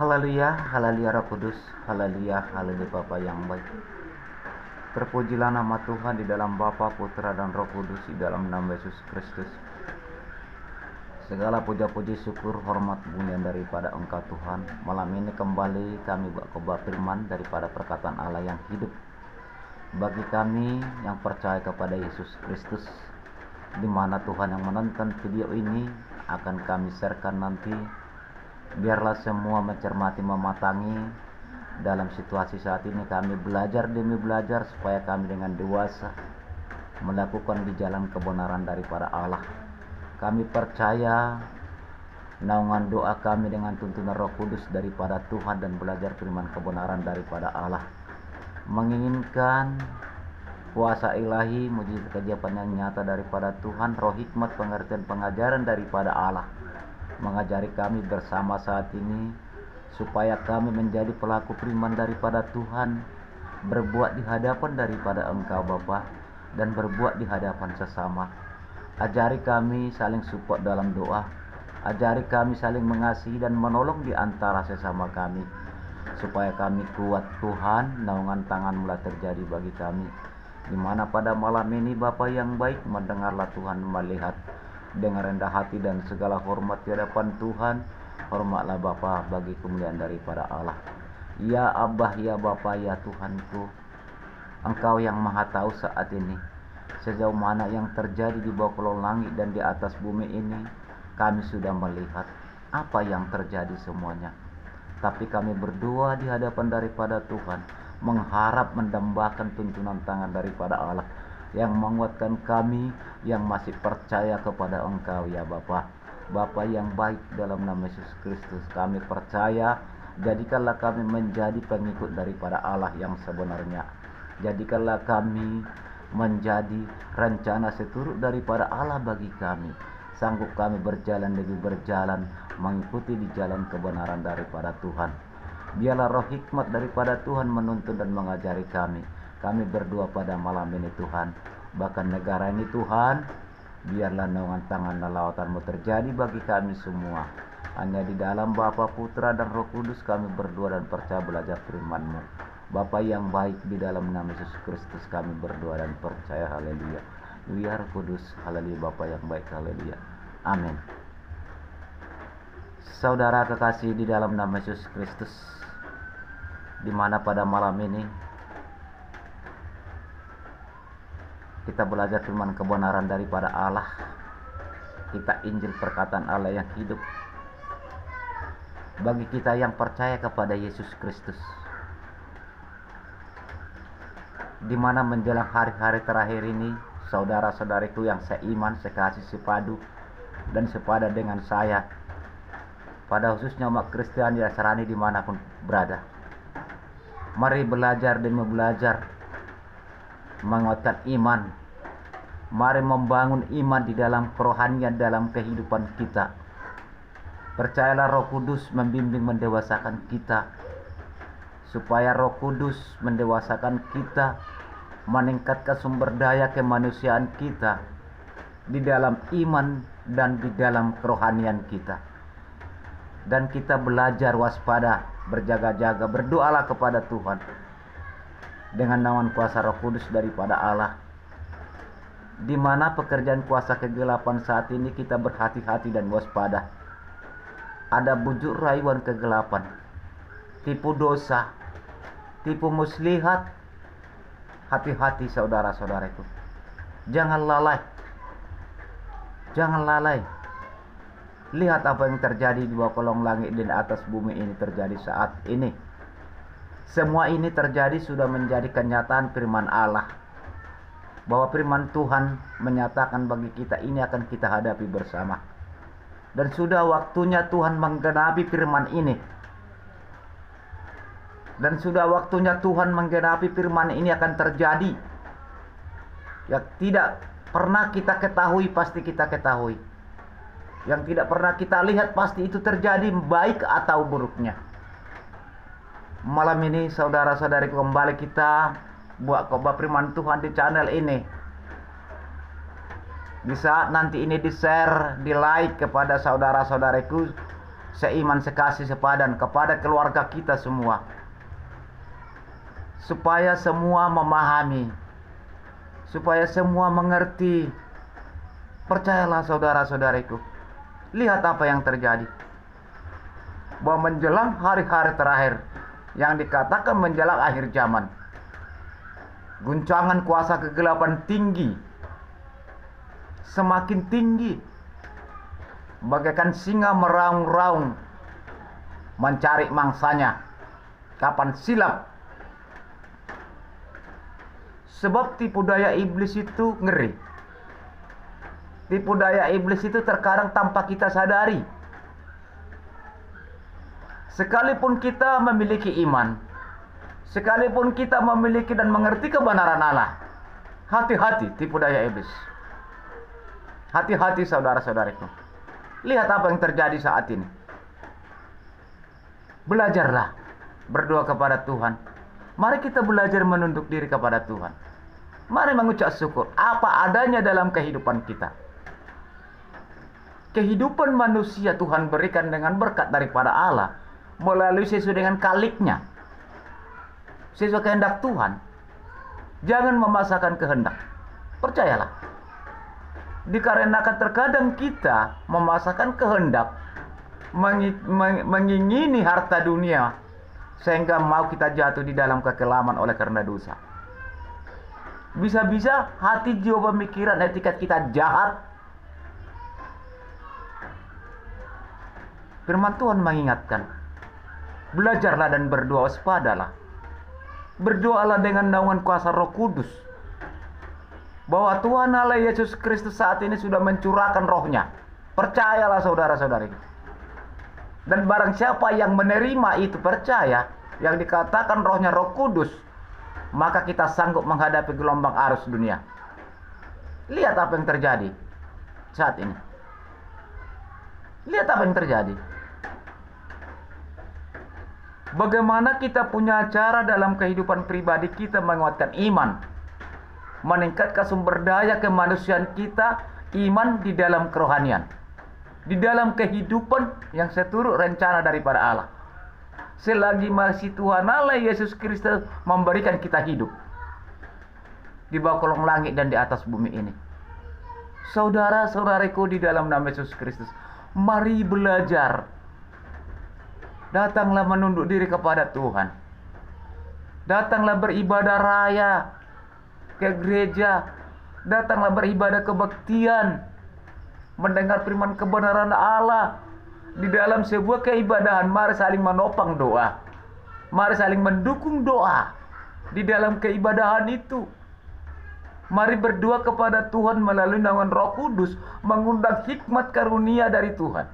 Haleluya, haleluya Roh Kudus, haleluya, haleluya Bapa yang baik. Terpujilah nama Tuhan di dalam Bapa, Putra dan Roh Kudus, di dalam nama Yesus Kristus. Segala puja-puji, syukur, hormat, kemuliaan daripada Engkau Tuhan. Malam ini kembali kami berkhotbah firman daripada perkataan Allah yang hidup bagi kami yang percaya kepada Yesus Kristus, di mana Tuhan yang menonton video ini akan kami sharekan nanti. Biarlah semua mencermati, mematangi dalam situasi saat ini. Kami belajar demi belajar supaya kami dengan dewasa melakukan di jalan kebenaran daripada Allah. Kami percaya naungan doa kami dengan tuntunan Roh Kudus daripada Tuhan dan belajar firman kebenaran daripada Allah, menginginkan kuasa ilahi, mujizat keajaiban yang nyata daripada Tuhan, roh hikmat, pengertian, pengajaran daripada Allah mengajari kami bersama saat ini, supaya kami menjadi pelaku firman daripada Tuhan, berbuat di hadapan daripada Engkau Bapa, dan berbuat di hadapan sesama. Ajari kami saling support dalam doa, ajari kami saling mengasihi dan menolong di antara sesama kami, supaya kami kuat Tuhan. Naungan tangan mulai terjadi bagi kami, di mana pada malam ini Bapa yang baik, mendengarlah Tuhan, melihat dengan rendah hati dan segala hormat di hadapan Tuhan. Hormatlah Bapa bagi kemuliaan daripada Allah. Ya Abah, ya Bapa, ya Tuhanku, Engkau yang maha tahu saat ini sejauh mana yang terjadi di bawah kolong langit dan di atas bumi ini. Kami sudah melihat apa yang terjadi semuanya, tapi kami berdoa di hadapan daripada Tuhan, mengharap mendambakan tuntunan tangan daripada Allah yang menguatkan kami yang masih percaya kepada Engkau ya Bapa. Bapa yang baik, dalam nama Yesus Kristus kami percaya, jadikanlah kami menjadi pengikut daripada Allah yang sebenarnya. Jadikanlah kami menjadi rencana seturut daripada Allah bagi kami. Sanggup kami berjalan demi berjalan, mengikuti di jalan kebenaran daripada Tuhan. Biarlah roh hikmat daripada Tuhan menuntun dan mengajari kami. Kami berdoa pada malam ini Tuhan, bahkan negara ini Tuhan, biarlah naungan tangan dan lawatan-Mu terjadi bagi kami semua. Hanya di dalam Bapa, Putra dan Roh Kudus kami berdoa dan percaya belajar firman-Mu. Bapa yang baik, di dalam nama Yesus Kristus kami berdoa dan percaya. Haleluya. Haleluya Roh Kudus, haleluya Bapa yang baik, haleluya. Amin. Saudara kekasih di dalam nama Yesus Kristus, di mana pada malam ini kita belajar firman kebenaran daripada Allah. Kita Injil perkataan Allah yang hidup bagi kita yang percaya kepada Yesus Kristus, di mana menjelang hari-hari terakhir ini, saudara-saudariku yang seiman, sekasih, sepadu dan sepadan dengan saya, pada khususnya umat Kristen di Nasrani dimanapun berada, mari belajar demi belajar menguatkan iman. Mari membangun iman di dalam kerohanian dalam kehidupan kita. Percayalah Roh Kudus membimbing, mendewasakan kita, supaya Roh Kudus mendewasakan kita, meningkatkan sumber daya kemanusiaan kita di dalam iman dan di dalam kerohanian kita. Dan kita belajar waspada, berjaga-jaga, berdoalah kepada Tuhan dengan naungan kuasa Roh Kudus daripada Allah, di mana pekerjaan kuasa kegelapan saat ini kita berhati-hati dan waspada. Ada bujuk rayuan kegelapan, tipu dosa, tipu muslihat. Hati-hati saudara-saudaraku, jangan lalai, jangan lalai. Lihat apa yang terjadi di bawah kolong langit dan di atas bumi ini terjadi saat ini. Semua ini terjadi sudah menjadi kenyataan firman Allah, bahwa firman Tuhan menyatakan bagi kita ini akan kita hadapi bersama. Dan sudah waktunya Tuhan menggenapi firman ini. Dan sudah waktunya Tuhan menggenapi firman ini akan terjadi. Yang tidak pernah kita ketahui pasti kita ketahui. Yang tidak pernah kita lihat pasti itu terjadi, baik atau buruknya. Malam ini saudara-saudari, kembali kita buat khotbah firman Tuhan di channel ini. Di saat nanti ini di share, di like kepada saudara-saudariku, seiman, sekasih, sepadan kepada keluarga kita semua, supaya semua memahami, supaya semua mengerti. Percayalah saudara-saudariku, lihat apa yang terjadi, bahwa menjelang hari-hari terakhir yang dikatakan menjelang akhir zaman, guncangan kuasa kegelapan tinggi, semakin tinggi, bagaikan singa meraung-raung mencari mangsanya. Kapan silap? Sebab tipu daya iblis itu ngeri. Tipu daya iblis itu terkadang tanpa kita sadari. Sekalipun kita memiliki iman, sekalipun kita memiliki dan mengerti kebenaran Allah, hati-hati tipu daya iblis. Hati-hati saudara-saudariku. Lihat apa yang terjadi saat ini. Belajarlah berdoa kepada Tuhan. Mari kita belajar menunduk diri kepada Tuhan. Mari mengucap syukur apa adanya dalam kehidupan kita. Kehidupan manusia Tuhan berikan dengan berkat daripada Allah, melalui sesuai dengan kaliknya, sesuai kehendak Tuhan. Jangan memaksakan kehendak. Percayalah. Dikarenakan terkadang kita memaksakan kehendak, mengingini harta dunia, sehingga mau kita jatuh di dalam kekelaman oleh karena dosa. Bisa-bisa hati, jiwa, pemikiran, etikat kita jahat. Firman Tuhan mengingatkan, belajarlah dan berdoa, waspadalah. Berdoalah dengan naungan kuasa Roh Kudus, bahwa Tuhan Allah Yesus Kristus saat ini sudah mencurahkan rohnya. Percayalah saudara-saudari. Dan barang siapa yang menerima itu, percaya, yang dikatakan rohnya Roh Kudus, maka kita sanggup menghadapi gelombang arus dunia. Lihat apa yang terjadi saat ini. Lihat apa yang terjadi. Bagaimana kita punya cara dalam kehidupan pribadi kita menguatkan iman, meningkatkan sumber daya kemanusiaan kita, iman di dalam kerohanian, di dalam kehidupan yang seturut rencana daripada Allah. Selagi masih Tuhan Allah Yesus Kristus memberikan kita hidup di bawah kolong langit dan di atas bumi ini. Saudara-saudariku di dalam nama Yesus Kristus, mari belajar. Datanglah menunduk diri kepada Tuhan. Datanglah beribadah raya ke gereja. Datanglah beribadah kebaktian, mendengar firman kebenaran Allah. Di dalam sebuah keibadahan, mari saling menopang doa, mari saling mendukung doa di dalam keibadahan itu. Mari berdoa kepada Tuhan melalui naungan Roh Kudus, mengundang hikmat karunia dari Tuhan,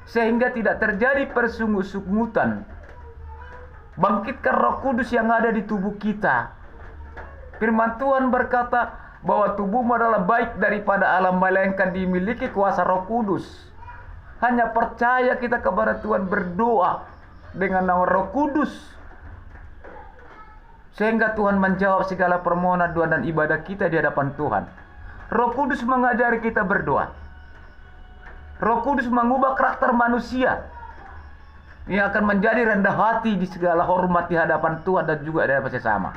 sehingga tidak terjadi persungut-sungutan. Bangkitkan Roh Kudus yang ada di tubuh kita. Firman Tuhan berkata bahwa tubuhmu adalah baik daripada Allah, melainkan dimiliki kuasa Roh Kudus. Hanya percaya kita kepada Tuhan, berdoa dengan nama Roh Kudus, sehingga Tuhan menjawab segala permohonan doa dan ibadah kita di hadapan Tuhan. Roh Kudus mengajari kita berdoa. Roh Kudus mengubah karakter manusia yang akan menjadi rendah hati di segala hormat di hadapan Tuhan dan juga di hadapan sesama.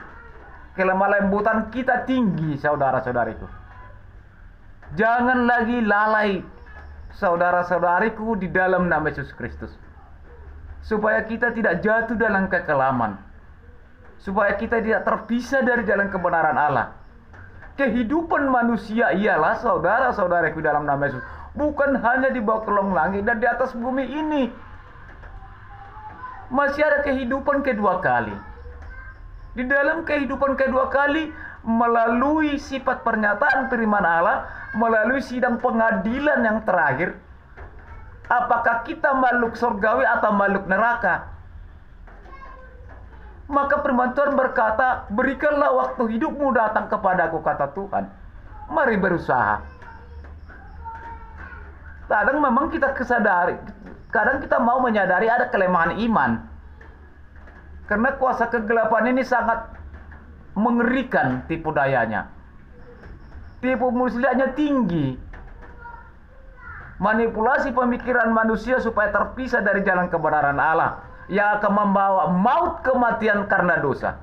Kelemah lembutan kita tinggi, saudara-saudariku. Jangan lagi lalai, saudara-saudariku, di dalam nama Yesus Kristus, supaya kita tidak jatuh dalam kekelaman, supaya kita tidak terpisah dari jalan kebenaran Allah. Kehidupan manusia ialah, saudara-saudariku, dalam nama Yesus, bukan hanya di bawah kolong langit dan di atas bumi ini. Masih ada kehidupan kedua kali. Di dalam kehidupan kedua kali, melalui sifat pernyataan firman Allah, melalui sidang pengadilan yang terakhir, apakah kita makhluk surgawi atau makhluk neraka? Maka firman Tuhan berkata, berikanlah waktu hidupmu datang kepadaku, kata Tuhan. Mari berusaha. Kadang memang kita kesadari, kadang kita mau menyadari ada kelemahan iman. Karena kuasa kegelapan ini sangat mengerikan tipu dayanya. Tipu muslihatnya tinggi. manipulasi pemikiran manusia supaya terpisah dari jalan kebenaran Allah yang akan membawa maut kematian karena dosa.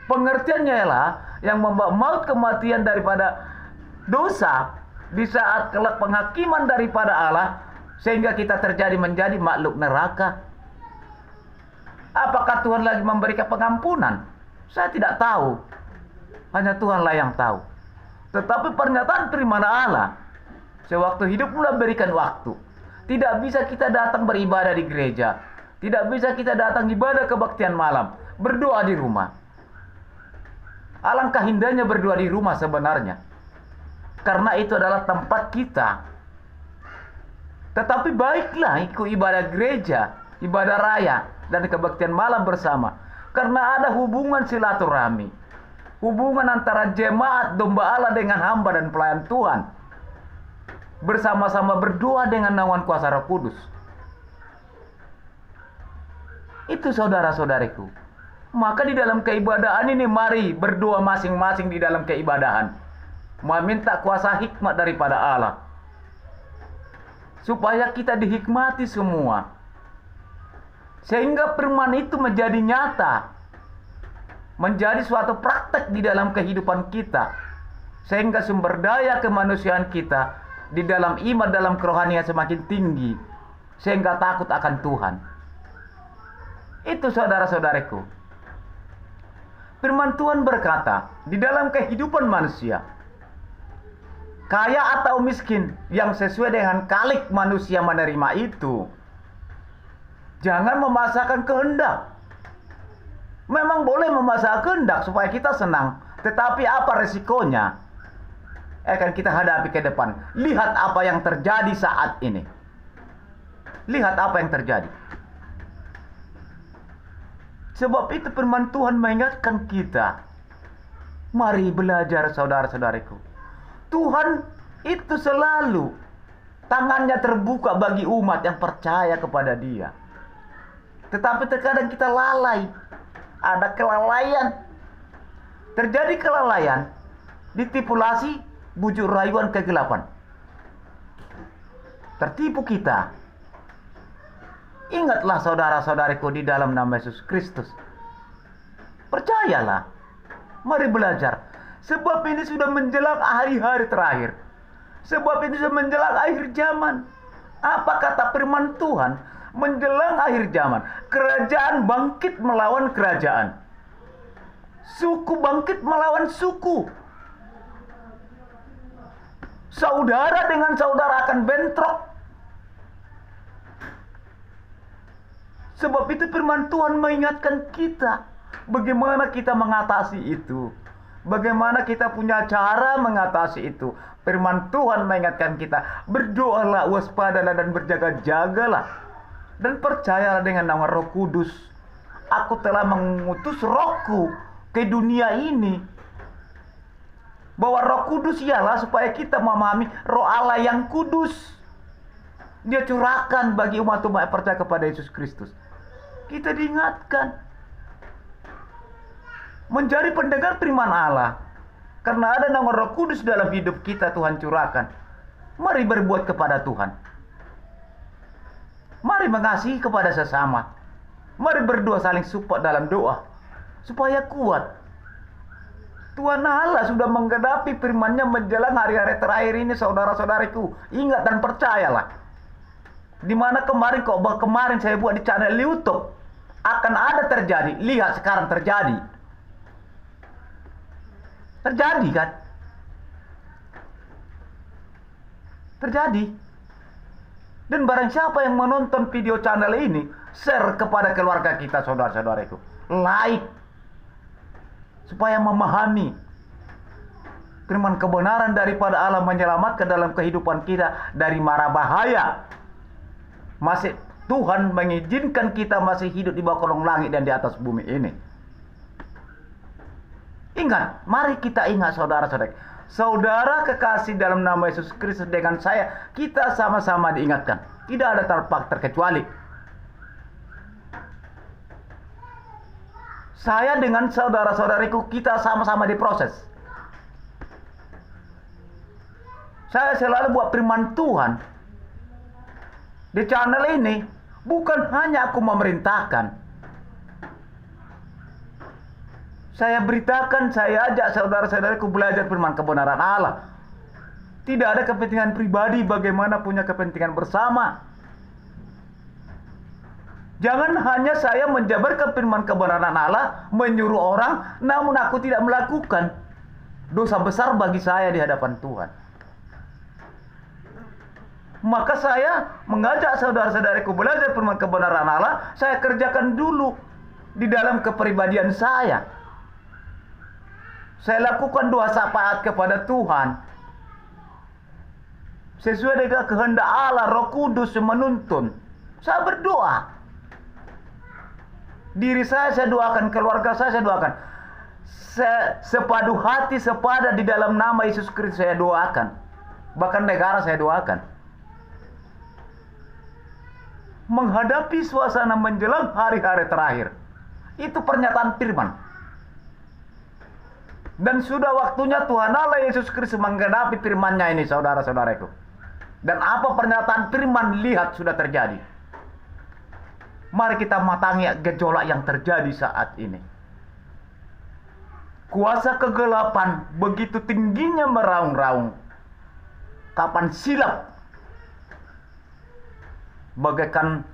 Pengertiannya ialah yang membawa maut kematian daripada dosa di saat kelak penghakiman daripada Allah, sehingga kita menjadi makhluk neraka. Apakah Tuhan lagi memberikan pengampunan? Saya tidak tahu. Hanya Tuhanlah yang tahu. Tetapi pernyataan firman Allah, sewaktu hidup mulai berikan waktu. Tidak bisa kita datang beribadah di gereja. Tidak bisa kita datang ibadah kebaktian malam. Berdoa di rumah. Alangkah indahnya berdoa di rumah sebenarnya. Karena itu adalah tempat kita. Tetapi baiklah ikut ibadah gereja, ibadah raya, dan kebaktian malam bersama. Karena ada hubungan silaturahmi. Hubungan antara jemaat domba Allah dengan hamba dan pelayan Tuhan. Bersama-sama berdoa dengan naungan kuasa Roh Kudus. Itu saudara-saudariku. Maka di dalam keibadahan ini mari berdoa masing-masing di dalam keibadahan. Meminta kuasa hikmat daripada Allah. Supaya kita dihikmati semua. Sehingga firman itu menjadi nyata. Menjadi suatu praktek di dalam kehidupan kita. Sehingga sumber daya kemanusiaan kita di dalam iman, dalam kerohanian semakin tinggi. Sehingga takut akan Tuhan. Itu saudara-saudariku. Firman Tuhan berkata, di dalam kehidupan manusia, kaya atau miskin, yang sesuai dengan kalik manusia menerima itu, jangan memaksakan kehendak. Memang boleh memaksakan kehendak supaya kita senang, tetapi apa resikonya? Akan kita hadapi ke depan. Lihat apa yang terjadi saat ini. Lihat apa yang terjadi. Sebab itu firman Tuhan mengingatkan kita. Mari belajar saudara-saudariku. Tuhan itu selalu tangannya terbuka bagi umat yang percaya kepada Dia. Tetapi terkadang kita lalai. Ada kelalaian. Terjadi kelalaian. Ditipulasi bujuk rayuan kegelapan. Tertipu kita. Ingatlah saudara-saudariku di dalam nama Yesus Kristus. Percayalah. Mari belajar. Sebab ini sudah menjelang hari-hari terakhir. Sebab ini sudah menjelang akhir zaman. Apa kata firman Tuhan? Menjelang akhir zaman. Kerajaan bangkit melawan kerajaan. Suku bangkit melawan suku. Saudara dengan saudara akan bentrok. Sebab itu firman Tuhan mengingatkan kita. Bagaimana kita mengatasi itu. Bagaimana kita punya cara mengatasi itu. Firman Tuhan mengingatkan kita. Berdoalah, waspadalah dan berjaga-jagalah. Dan percayalah dengan nama Roh Kudus. Aku telah mengutus Rohku ke dunia ini. Bahwa Roh Kudus ialah supaya kita memahami Roh Allah yang kudus. Dia curahkan bagi umat-umat yang percaya kepada Yesus Kristus. Kita diingatkan. Menjadi pendengar firman Allah. Karena ada nama Roh Kudus dalam hidup kita Tuhan curahkan. Mari berbuat kepada Tuhan. Mari mengasihi kepada sesama. Mari berdoa saling support dalam doa. Supaya kuat. Tuhan Allah sudah menggenapi firman-Nya menjelang hari-hari terakhir ini saudara-saudariku. Ingat dan percayalah. Dimana kemarin saya buat di channel YouTube. Akan ada terjadi. Lihat sekarang terjadi. Terjadi kan? Terjadi. Dan barang siapa yang menonton video channel ini, share kepada keluarga kita, saudara-saudariku. Like. Supaya memahami firman kebenaran daripada Allah menyelamatkan dalam kehidupan kita dari mara bahaya. Masih Tuhan mengizinkan kita masih hidup di bawah kolong langit dan di atas bumi ini. Ingat, mari kita ingat saudara-saudara. Saudara kekasih dalam nama Yesus Kristus dengan saya, kita sama-sama diingatkan. Tidak ada terkecuali. Saya dengan saudara-saudariku, kita sama-sama diproses. Saya selalu buat firman Tuhan di channel ini bukan hanya aku memerintahkan. Saya beritakan, saya ajak saudara-saudaraku belajar firman kebenaran Allah. Tidak ada kepentingan pribadi, bagaimana punya kepentingan bersama. Jangan hanya saya menjabarkan firman kebenaran Allah, menyuruh orang, namun aku tidak melakukan. Dosa besar bagi saya di hadapan Tuhan. Maka saya mengajak saudara-saudariku belajar firman kebenaran Allah, saya kerjakan dulu di dalam kepribadian saya. Saya lakukan doa syafaat kepada Tuhan. Sesuai dengan kehendak Allah, Roh Kudus menuntun. Saya berdoa. Diri saya doakan, keluarga saya doakan. Sepadu hati, sepadan di dalam nama Yesus Kristus saya doakan. Bahkan negara saya doakan. Menghadapi suasana menjelang hari-hari terakhir. Itu pernyataan firman. Dan sudah waktunya Tuhan Allah Yesus Kristus menggenapi firman-Nya ini, saudara-saudaraku. Dan apa pernyataan firman, lihat sudah terjadi. Mari kita matangi gejolak yang terjadi saat ini. Kuasa kegelapan begitu tingginya meraung-raung. Kapan silap bagaikan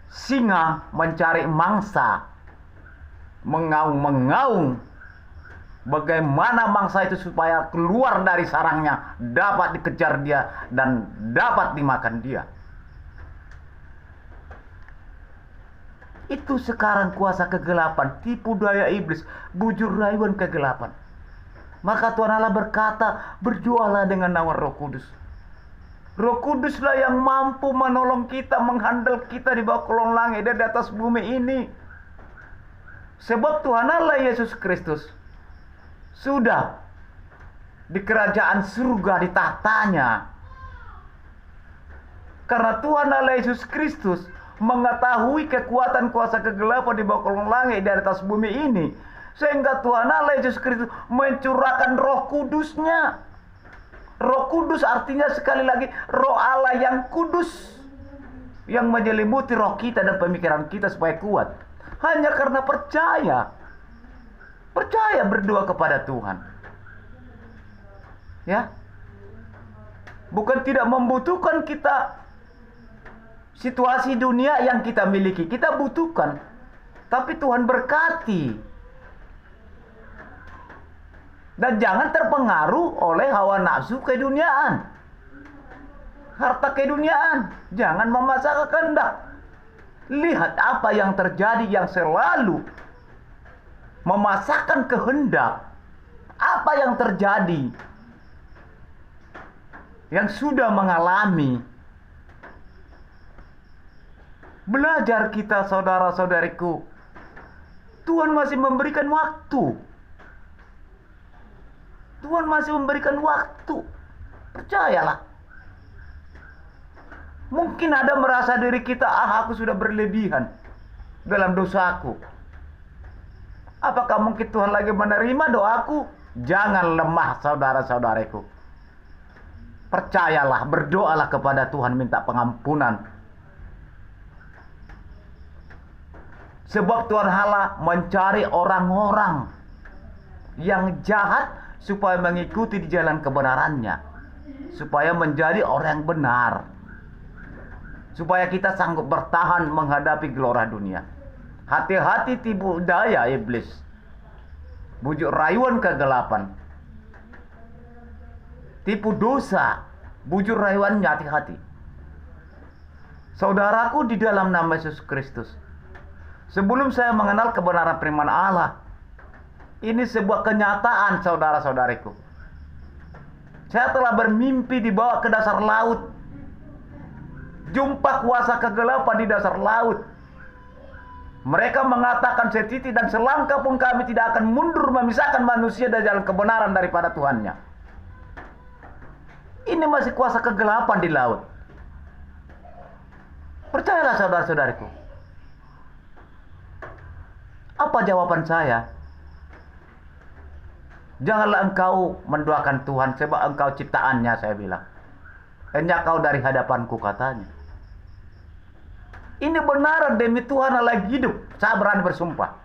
singa mencari mangsa, mengaung-mengaung. Bagaimana mangsa itu supaya keluar dari sarangnya, dapat dikejar dia dan dapat dimakan dia. Itu sekarang kuasa kegelapan, tipu daya iblis, bujur rayuan kegelapan. Maka Tuhan Allah berkata, berjualah dengan nama Roh Kudus. Roh Kuduslah yang mampu menolong kita, menghandle kita di bawah kolong langit dan di atas bumi ini. Sebab Tuhan Allah Yesus Kristus sudah di kerajaan surga, di tahtanya. Karena Tuhan Allah Yesus Kristus mengetahui kekuatan kuasa kegelapan di bawah kolong langit di atas bumi ini. Sehingga Tuhan Allah Yesus Kristus mencurahkan Roh Kudus-Nya. Roh Kudus artinya sekali lagi Roh Allah yang kudus, yang menyelimuti roh kita dan pemikiran kita supaya kuat. Hanya karena percaya. Percaya berdoa kepada Tuhan. Ya. Bukan tidak membutuhkan kita situasi dunia yang kita miliki. Kita butuhkan. Tapi Tuhan berkati. Dan jangan terpengaruh oleh hawa nafsu keduniaan. Harta keduniaan. Jangan memaksakan kehendak. Lihat apa yang terjadi yang selalu memaksakan kehendak. Apa yang terjadi yang sudah mengalami. Belajar kita, saudara-saudariku. Tuhan masih memberikan waktu. Tuhan masih memberikan waktu. Percayalah. Mungkin ada merasa diri kita, aku sudah berlebihan dalam dosaku. Apakah mungkin Tuhan lagi menerima doaku? Jangan lemah, saudara-saudariku. Percayalah, berdoalah kepada Tuhan, minta pengampunan. Sebab Tuhan Allah mencari orang-orang yang jahat supaya mengikuti di jalan kebenarannya, supaya menjadi orang yang benar, supaya kita sanggup bertahan menghadapi gelora dunia. Hati-hati tipu daya iblis, bujuk rayuan kegelapan, tipu dosa, bujuk rayuannya, hati-hati. Saudaraku di dalam nama Yesus Kristus, sebelum saya mengenal kebenaran firman Allah, ini sebuah kenyataan, saudara-saudariku. Saya telah bermimpi dibawa ke dasar laut. Jumpa kuasa kegelapan di dasar laut. Mereka mengatakan setitik dan selangkah pun kami tidak akan mundur memisahkan manusia dari jalan kebenaran daripada Tuhannya. Ini masih kuasa kegelapan di laut. Percayalah saudara-saudariku. Apa jawaban saya? Janganlah engkau mendoakan Tuhan sebab engkau ciptaannya, saya bilang. Hanya kau dari hadapanku, katanya. Ini benar demi Tuhan Allah hidup. Saya berani bersumpah.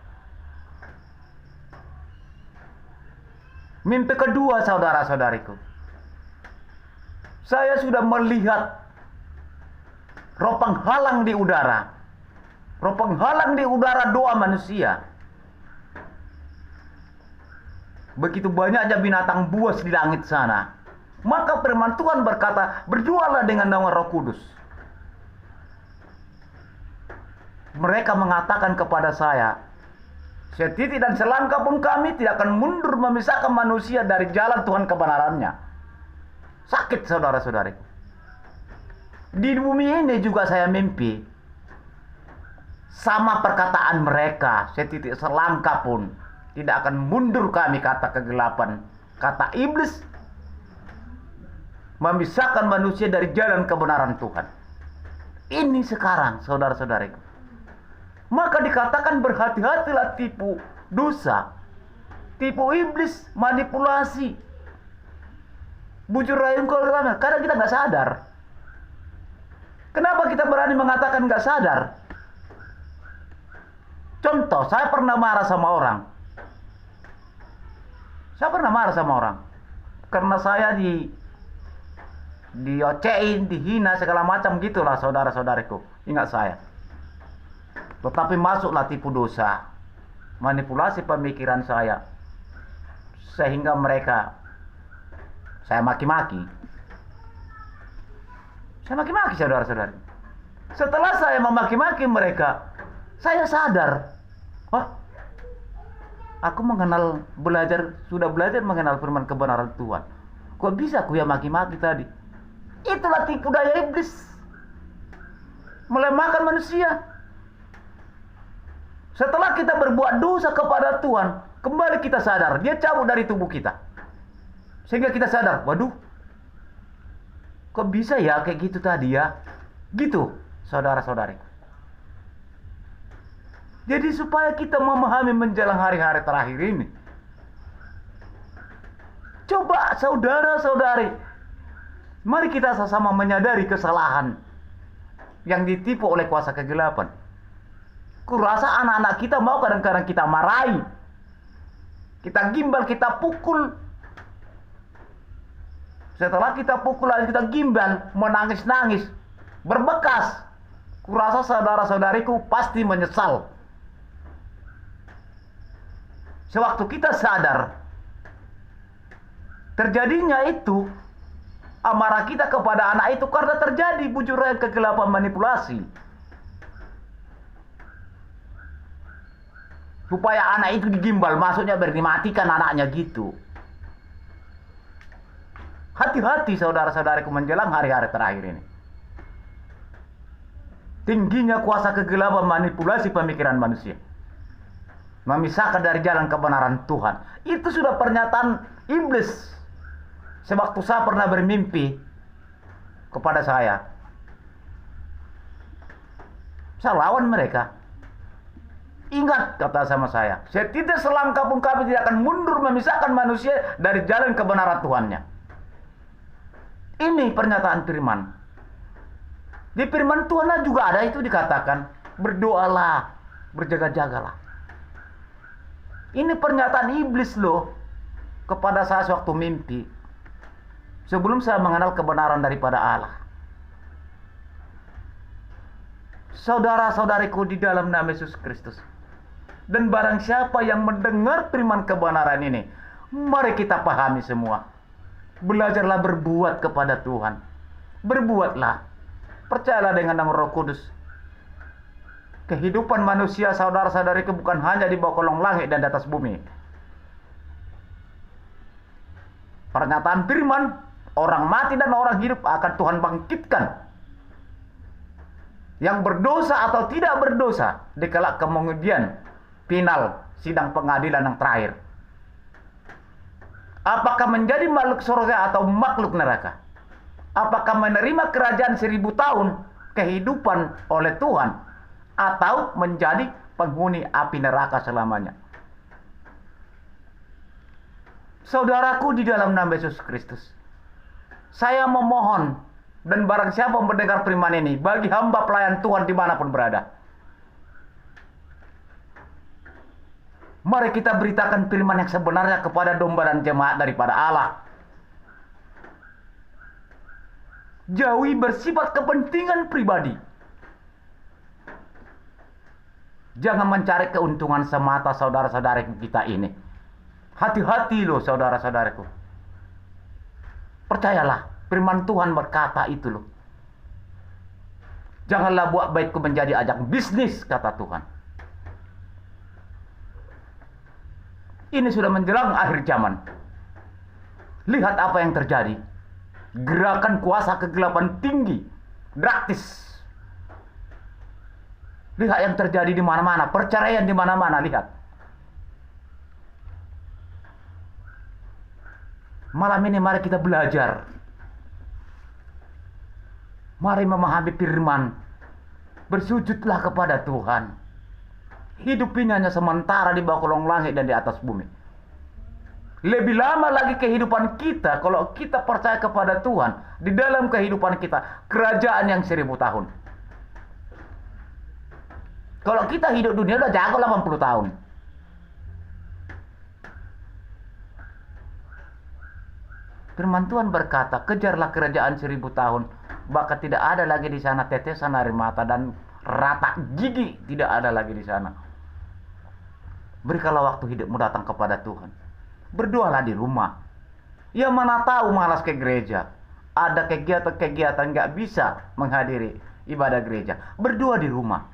Mimpi kedua, saudara-saudariku. Saya sudah melihat roh penghalang di udara. Roh penghalang di udara doa manusia. Begitu banyaknya binatang buas di langit sana. Maka firman Tuhan berkata, berdoalah dengan nama Roh Kudus. Mereka mengatakan kepada saya, setitik dan selangkah pun kami tidak akan mundur memisahkan manusia dari jalan Tuhan kebenarannya. Sakit, saudara-saudari. Di bumi ini juga saya mimpi. Sama perkataan mereka, setitik selangkah pun tidak akan mundur kami, kata kegelapan, kata iblis, memisahkan manusia dari jalan kebenaran Tuhan. Ini sekarang, saudara-saudariku. Maka dikatakan berhati-hatilah tipu dosa, tipu iblis, manipulasi, bujur rayun karena kita nggak sadar. Kenapa kita berani mengatakan nggak sadar? Contoh, saya pernah marah sama orang. Karena saya diocehin, dihina segala macam gitulah, saudara-saudariku. Ingat saya. Tetapi masuklah tipu dosa, manipulasi pemikiran saya, sehingga mereka saya maki-maki, saudara-saudari. Setelah saya memaki-maki mereka, saya sadar, aku sudah belajar mengenal firman kebenaran Tuhan. Kok bisa aku yang maki-maki tadi? Itulah tipu daya iblis, melemahkan manusia. Setelah kita berbuat dosa kepada Tuhan, kembali kita sadar, dia cabut dari tubuh kita. Sehingga kita sadar, waduh, kok bisa ya kayak gitu tadi ya? Gitu, saudara-saudari. Jadi supaya kita memahami menjelang hari-hari terakhir ini, coba saudara-saudari, mari kita sama-sama menyadari kesalahan yang ditipu oleh kuasa kegelapan. Kurasa anak-anak kita mau kadang-kadang kita marahi, kita gimbal, kita pukul. Setelah kita pukul lagi kita gimbal, menangis-nangis, berbekas. Kurasa saudara-saudariku pasti menyesal. Sewaktu kita sadar, terjadinya itu amarah kita kepada anak itu karena terjadi bujuran kegelapan manipulasi. Supaya anak itu digimbal, maksudnya dimatikan anaknya gitu. Hati-hati saudara-saudariku menjelang hari-hari terakhir ini. Tingginya kuasa kegelapan manipulasi pemikiran manusia, memisahkan dari jalan kebenaran Tuhan. Itu sudah pernyataan iblis. Sewaktu saya pernah bermimpi kepada saya lawan mereka. Ingat, kata sama saya, setitik selangkah pun kami tidak akan mundur memisahkan manusia dari jalan kebenaran Tuhannya. Ini pernyataan firman. Di firman Tuhan juga ada itu dikatakan, berdoalah, berjaga-jagalah. Ini pernyataan iblis loh kepada saya sewaktu mimpi, sebelum saya mengenal kebenaran daripada Allah. Saudara-saudariku di dalam nama Yesus Kristus, dan barang siapa yang mendengar firman kebenaran ini, mari kita pahami semua. Belajarlah berbuat kepada Tuhan. Berbuatlah. Percayalah dengan nama Roh Kudus. Kehidupan manusia, saudara-saudariku, bukan hanya di bawah kolong langit dan di atas bumi. Pernyataan firman, orang mati dan orang hidup akan Tuhan bangkitkan. Yang berdosa atau tidak berdosa di kelak kemudian final sidang pengadilan yang terakhir. Apakah menjadi makhluk surga atau makhluk neraka? Apakah menerima kerajaan 1000 tahun kehidupan oleh Tuhan, atau menjadi penghuni api neraka selamanya? Saudaraku di dalam nama Yesus Kristus, saya memohon Dan barang siapa mendengar firman ini, bagi hamba pelayan Tuhan dimanapun berada, mari kita beritakan firman yang sebenarnya kepada domba dan jemaat daripada Allah. Jauhi bersifat kepentingan pribadi. Jangan mencari keuntungan semata, saudara-saudaraku kita ini. Hati-hati loh, saudara-saudaraku. Percayalah, firman Tuhan berkata itu loh. Janganlah buat baikku menjadi ajang bisnis, kata Tuhan. Ini sudah menjelang akhir zaman. Lihat apa yang terjadi. Gerakan kuasa kegelapan tinggi, drastis. Lihat yang terjadi di mana-mana, perceraian di mana-mana, lihat. Malam ini mari kita belajar. Mari memahami firman. Bersujudlah kepada Tuhan. Hidup ini hanya sementara di bawah kolong langit dan di atas bumi. Lebih lama lagi kehidupan kita kalau kita percaya kepada Tuhan. Di dalam kehidupan kita, kerajaan yang 1000 tahun. Kalau kita hidup dunia udah jago 80 tahun. Firman Tuhan berkata, kejarlah kerajaan 1000 tahun. Bahkan tidak ada lagi di sana tetesan air mata dan rata gigi tidak ada lagi di sana. Berikanlah waktu hidupmu datang kepada Tuhan. Berdoalah di rumah. Ya mana tahu malas ke gereja. Ada kegiatan-kegiatan nggak bisa menghadiri ibadah gereja. Berdoa di rumah.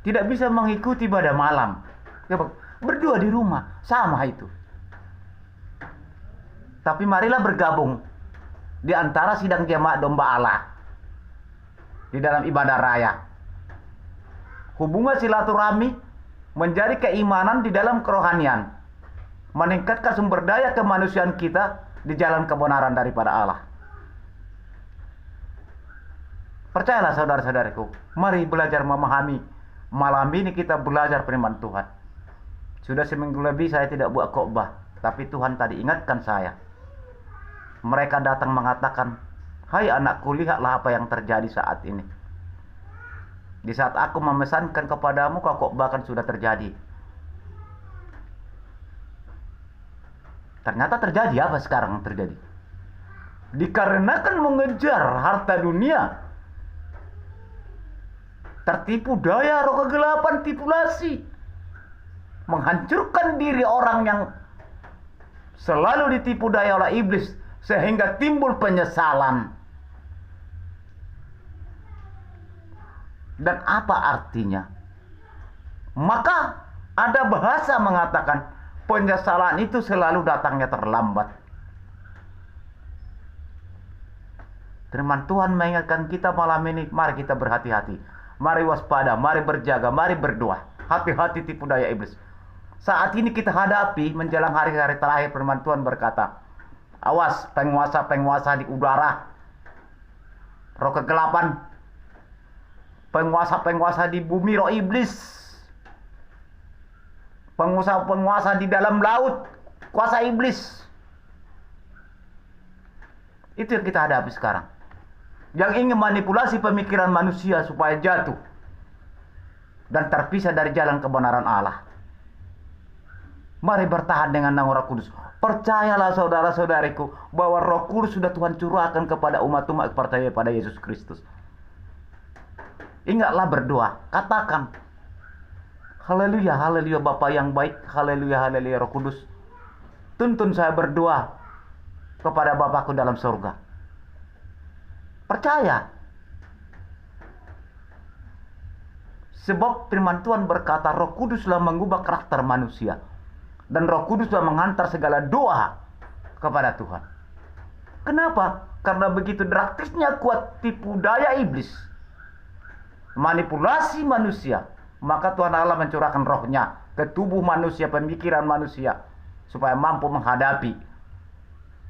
Tidak bisa mengikuti ibadah malam. Berdoa di rumah. Sama itu. Tapi marilah bergabung di antara sidang jemaat domba Allah. Di dalam ibadah raya. Hubungan silaturahmi menjadi keimanan di dalam kerohanian. Meningkatkan sumber daya kemanusiaan kita di jalan kebenaran daripada Allah. Percayalah saudara-saudariku, mari belajar memahami. Malam ini kita belajar firman Tuhan. Sudah seminggu lebih saya tidak buat khotbah, tapi Tuhan tadi ingatkan saya. Mereka datang mengatakan, "Hai anakku, lihatlah apa yang terjadi saat ini. Di saat aku memesankan kepadamu, kau khotbah kan sudah terjadi." Ternyata terjadi apa sekarang terjadi? Dikarenakan mengejar harta dunia, tertipu daya roh kegelapan, tipulasi, menghancurkan diri orang yang selalu ditipu daya oleh iblis, sehingga timbul penyesalan. Dan apa artinya? Maka ada bahasa mengatakan penyesalan itu selalu datangnya terlambat. Firman Tuhan mengingatkan kita malam ini, mari kita berhati-hati. Mari waspada, mari berjaga, mari berdoa. Hati-hati tipu daya iblis. Saat ini kita hadapi menjelang hari-hari terakhir, firman Tuhan berkata, awas penguasa-penguasa di udara, roh kegelapan, penguasa-penguasa di bumi, roh iblis, penguasa-penguasa di dalam laut, kuasa iblis. Itu yang kita hadapi sekarang. Yang ingin manipulasi pemikiran manusia supaya jatuh dan terpisah dari jalan kebenaran Allah. Mari bertahan dengan nama Roh Kudus. Percayalah saudara-saudariku bahwa Roh Kudus sudah Tuhan curahkan kepada umat-umat percaya pada Yesus Kristus. Ingatlah berdoa, katakan, haleluya, haleluya Bapa yang baik, haleluya, haleluya Roh Kudus. Tuntun saya berdoa kepada Bapakku dalam surga. Percaya. Sebab firman Tuhan berkata, Roh Kuduslah mengubah karakter manusia. Dan Roh Kuduslah menghantar segala doa kepada Tuhan. Kenapa? Karena begitu drastisnya kuat tipu daya iblis, manipulasi manusia, maka Tuhan Allah mencurahkan rohnya ke tubuh manusia, pemikiran manusia, supaya mampu menghadapi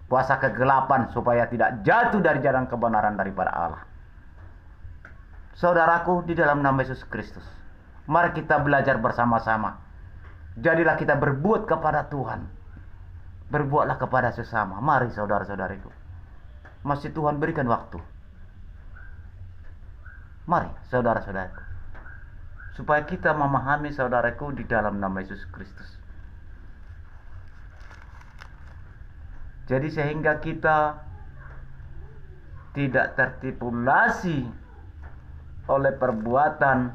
kuasa kegelapan, supaya tidak jatuh dari jalan kebenaran daripada Allah. Saudaraku, di dalam nama Yesus Kristus, mari kita belajar bersama-sama. Jadilah kita berbuat kepada Tuhan, berbuatlah kepada sesama. Mari saudara-saudariku. masih Tuhan berikan waktu. Mari saudara-saudaraku, supaya kita memahami saudaraku di dalam nama Yesus Kristus. Jadi sehingga kita tidak tertipulasi oleh perbuatan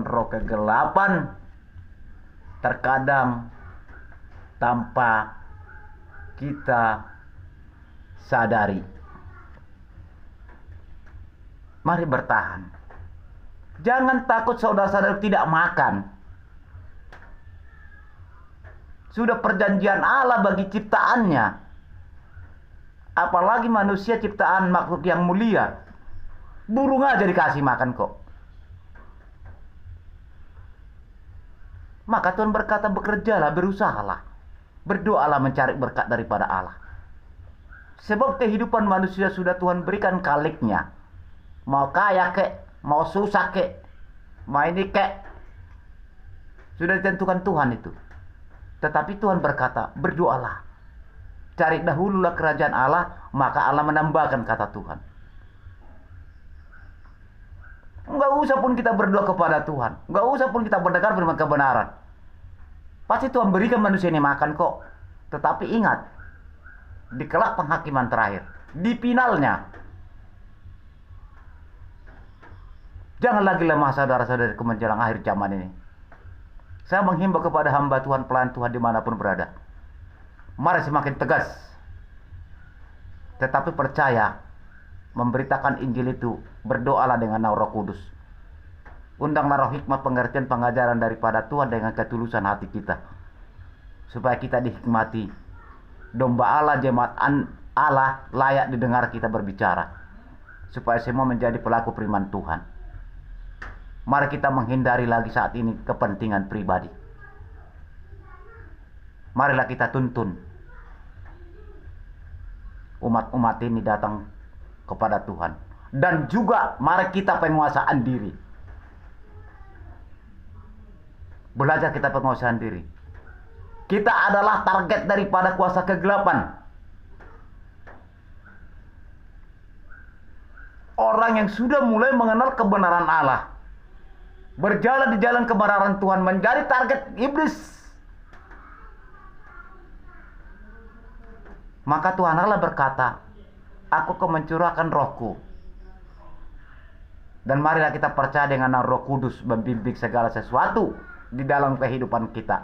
roh kegelapan, terkadang tanpa kita sadari. Mari bertahan. Jangan takut saudara-saudara tidak makan. Sudah perjanjian Allah bagi ciptaannya. Apalagi manusia ciptaan makhluk yang mulia. Burung aja dikasih makan kok. Maka Tuhan berkata, bekerjalah, berusahalah. Berdoalah mencari berkat daripada Allah. Sebab kehidupan manusia sudah Tuhan berikan kaliknya. Mau kaya kek, mau susah kek, mau ini kek, sudah ditentukan Tuhan itu. Tetapi Tuhan berkata, berdoalah. Cari dahululah kerajaan Allah, maka Allah menambahkan, kata Tuhan. Enggak usah pun kita berdoa kepada Tuhan. Enggak usah pun kita mendengar firman kebenaran. Pasti Tuhan berikan manusia ini makan kok. Tetapi ingat, di kelak penghakiman terakhir, di finalnya, jangan lagi lemah saudara-saudara menjelang akhir zaman ini. Saya menghimbau kepada hamba Tuhan, pelayan Tuhan dimanapun berada. Mari semakin tegas. Tetapi percaya, memberitakan Injil itu, berdoalah dengan Roh Kudus. Undanglah roh hikmat pengertian pengajaran daripada Tuhan dengan ketulusan hati kita. Supaya kita dihikmati. Domba Allah, jemaat Allah layak didengar kita berbicara. Supaya semua menjadi pelaku firman Tuhan. Mari kita menghindari lagi saat ini kepentingan pribadi. Marilah kita tuntun umat-umat ini datang kepada Tuhan. Dan juga mari kita penguasaan diri. Belajar kita penguasaan diri. Kita adalah target daripada kuasa kegelapan. Orang yang sudah mulai mengenal kebenaran Allah, berjalan di jalan kebenaran Tuhan, menjadi target iblis. Maka Tuhan Allah berkata, aku akan mencurahkan rohku. Dan marilah kita percaya dengan Roh Kudus membimbing segala sesuatu di dalam kehidupan kita.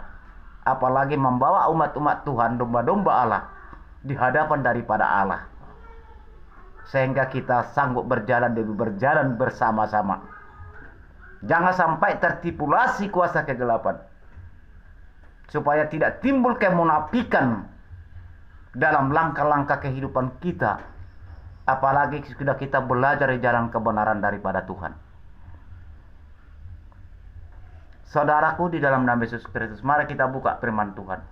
Apalagi membawa umat-umat Tuhan, domba-domba Allah, di hadapan daripada Allah. Sehingga kita sanggup berjalan bersama-sama. Jangan sampai tertipulasi kuasa kegelapan. Supaya tidak timbul kemunafikan dalam langkah-langkah kehidupan kita. Apalagi sudah kita belajar di jalan kebenaran daripada Tuhan. Saudaraku di dalam nama Yesus Kristus, mari kita buka firman Tuhan.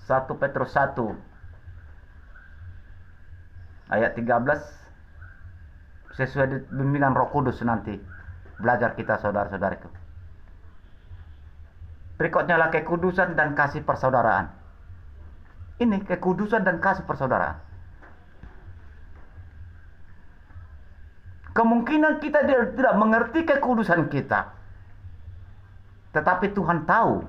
1 Petrus 1 ayat 13. Sesuai bimbingan Roh Kudus nanti belajar kita saudara-saudaraku. Berikutnya lah kekudusan dan kasih persaudaraan. Ini kekudusan dan kasih persaudaraan. Kemungkinan kita tidak mengerti kekudusan kita. Tetapi Tuhan tahu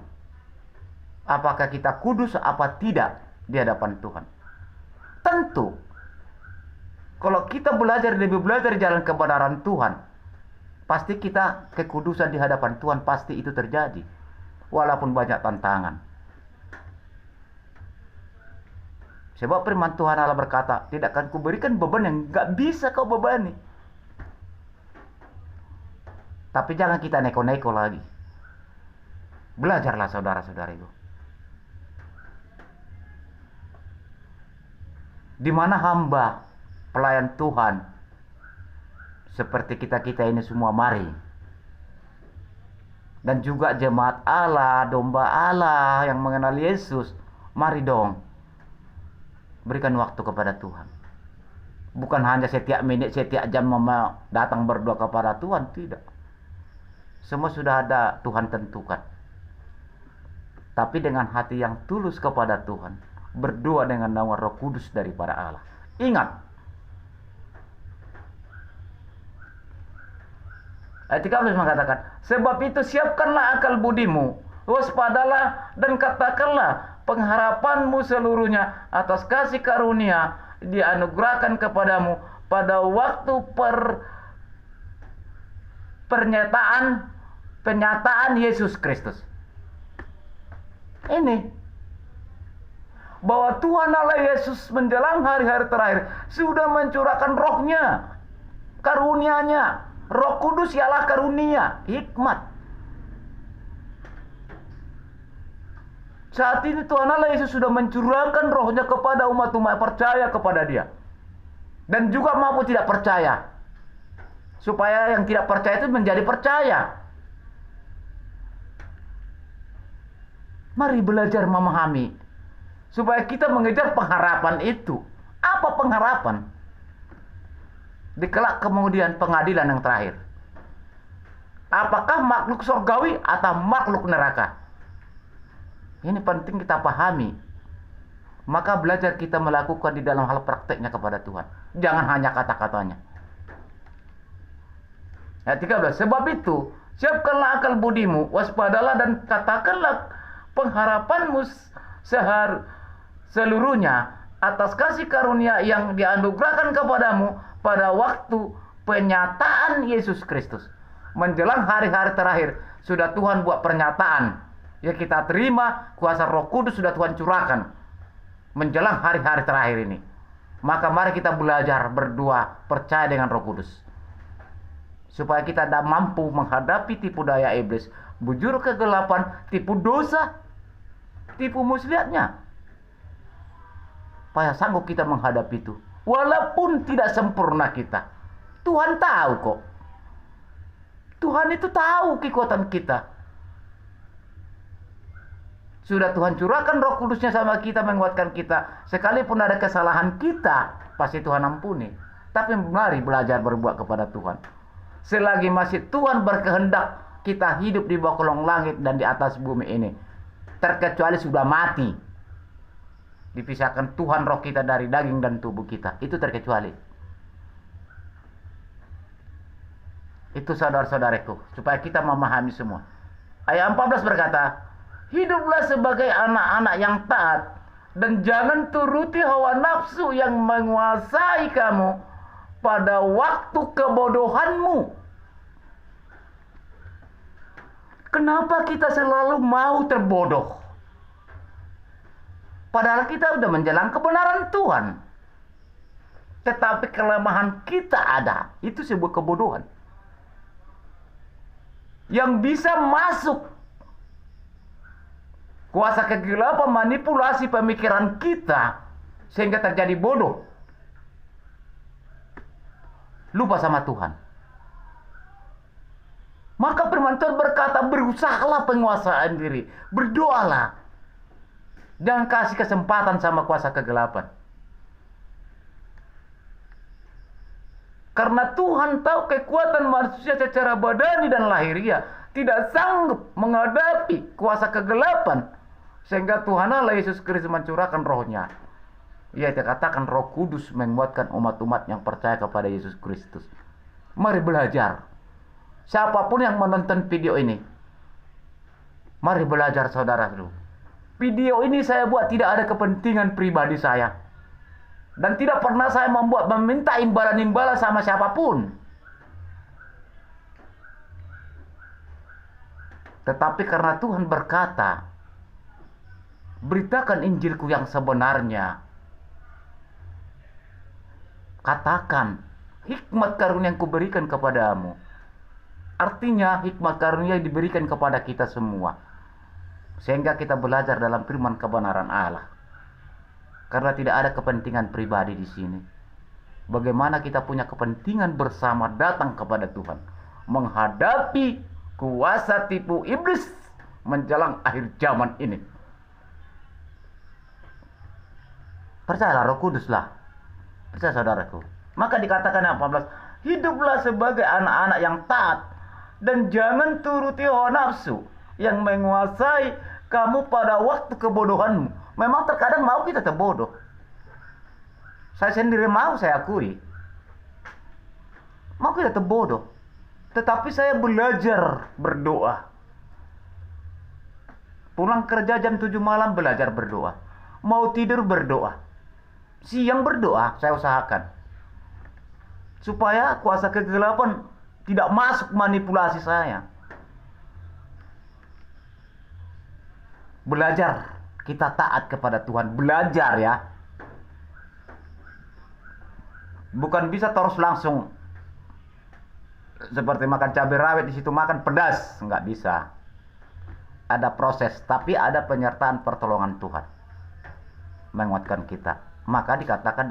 apakah kita kudus apa tidak di hadapan Tuhan. Tentu kalau kita lebih belajar jalan kebenaran Tuhan, pasti kita kekudusan di hadapan Tuhan, pasti itu terjadi. Walaupun banyak tantangan. Sebab firman Tuhan Allah berkata, tidak akan kuberikan beban yang gak bisa kau bebani. Tapi jangan kita neko-neko lagi. Belajarlah saudara-saudariku. Di mana hamba pelayan Tuhan seperti kita-kita ini semua, mari. Dan juga jemaat Allah, domba Allah yang mengenal Yesus, mari dong berikan waktu kepada Tuhan. Bukan hanya setiap menit, setiap jam datang berdoa kepada Tuhan, tidak. Semua sudah ada Tuhan tentukan. Tapi dengan hati yang tulus kepada Tuhan, berdoa dengan nama Roh Kudus daripada Allah. Ingat, ayat 13 mengatakan, sebab itu siapkanlah akal budimu, waspadalah dan katakanlah pengharapanmu seluruhnya atas kasih karunia dianugerahkan kepadamu pada waktu penyataan Yesus Kristus. Ini bahwa Tuhan Allah Yesus menjelang hari-hari terakhir sudah mencurahkan rohnya, karunia-Nya. Roh Kudus ialah karunia, hikmat. Saat ini Tuhan Allah Yesus sudah mencurahkan rohnya kepada umat-umat percaya kepada Dia. Dan juga maupun tidak percaya. Supaya yang tidak percaya itu menjadi percaya. Mari belajar memahami. Supaya kita mengejar pengharapan itu. Apa pengharapan? Di kelak kemudian pengadilan yang terakhir. Apakah makhluk surgawi atau makhluk neraka? Ini penting kita pahami. Maka belajar kita melakukan di dalam hal prakteknya kepada Tuhan. Jangan hanya kata-katanya. Ayat 13. Sebab itu, siapkanlah akal budimu, waspadalah dan katakanlah pengharapanmu seluruhnya atas kasih karunia yang dianugerahkan kepadamu pada waktu penyataan Yesus Kristus. Menjelang hari-hari terakhir, sudah Tuhan buat pernyataan. Ya kita terima, kuasa Roh Kudus sudah Tuhan curahkan. Menjelang hari-hari terakhir ini. Maka mari kita belajar berdoa, percaya dengan Roh Kudus. Supaya kita tidak mampu menghadapi tipu daya iblis, bujur kegelapan, tipu dosa, tipu muslihatnya. Supaya sanggup kita menghadapi itu. Walaupun tidak sempurna kita. Tuhan tahu kok. Tuhan itu tahu kekuatan kita. Sudah Tuhan curahkan Roh Kudusnya sama kita, menguatkan kita. Sekalipun ada kesalahan kita, pasti Tuhan ampuni. Tapi mari belajar berbuat kepada Tuhan. Selagi masih Tuhan berkehendak, kita hidup di bawah kolong langit dan di atas bumi ini. Terkecuali sudah mati. Dipisahkan Tuhan roh kita dari daging dan tubuh kita. Itu terkecuali. Itu saudara-saudaraku. Supaya kita memahami semua. Ayat 14 berkata, hiduplah sebagai anak-anak yang taat. Dan jangan turuti hawa nafsu yang menguasai kamu pada waktu kebodohanmu. Kenapa kita selalu mau terbodoh? Padahal kita sudah menjalankan kebenaran Tuhan. Tetapi kelemahan kita ada. Itu sebuah kebodohan. Yang bisa masuk kuasa kegelapan manipulasi pemikiran kita. Sehingga terjadi bodoh. Lupa sama Tuhan. Maka firman Tuhan berkata, berusahalah penguasaan diri. Berdoalah. Dan kasih kesempatan sama kuasa kegelapan. Karena Tuhan tahu kekuatan manusia secara badani dan lahiriah tidak sanggup menghadapi kuasa kegelapan. Sehingga Tuhan Allah Yesus Kristus mencurahkan rohnya. Ia dikatakan Roh Kudus menguatkan umat-umat yang percaya kepada Yesus Kristus. Mari belajar. Siapapun yang menonton video ini, mari belajar saudara dulu. Video ini saya buat tidak ada kepentingan pribadi saya. Dan tidak pernah saya meminta imbalan-imbalan sama siapapun. Tetapi karena Tuhan berkata, beritakan Injilku yang sebenarnya. Katakan, hikmat karunia yang kuberikan kepadamu. Artinya hikmat karunia yang diberikan kepada kita semua. Sehingga kita belajar dalam firman kebenaran Allah. Karena tidak ada kepentingan pribadi di sini. Bagaimana kita punya kepentingan bersama datang kepada Tuhan. Menghadapi kuasa tipu iblis menjelang akhir zaman ini. Percayalah Roh Kudus lah. Percaya saudaraku. Maka dikatakan yang 14. Hiduplah sebagai anak-anak yang taat. Dan jangan turuti hawa nafsu yang menguasai kamu pada waktu kebodohanmu. Memang terkadang mau kita terbodoh. Saya sendiri mau saya akui. Mau kita terbodoh. Tetapi saya belajar berdoa. Pulang kerja jam 7 malam belajar berdoa. Mau tidur berdoa. Siang berdoa saya usahakan. Supaya kuasa kegelapan tidak masuk manipulasi saya. Belajar. Kita taat kepada Tuhan. Belajar ya. Bukan bisa terus langsung seperti makan cabai rawit di situ makan pedas, nggak bisa. Ada proses, tapi ada penyertaan pertolongan Tuhan menguatkan kita. Maka dikatakan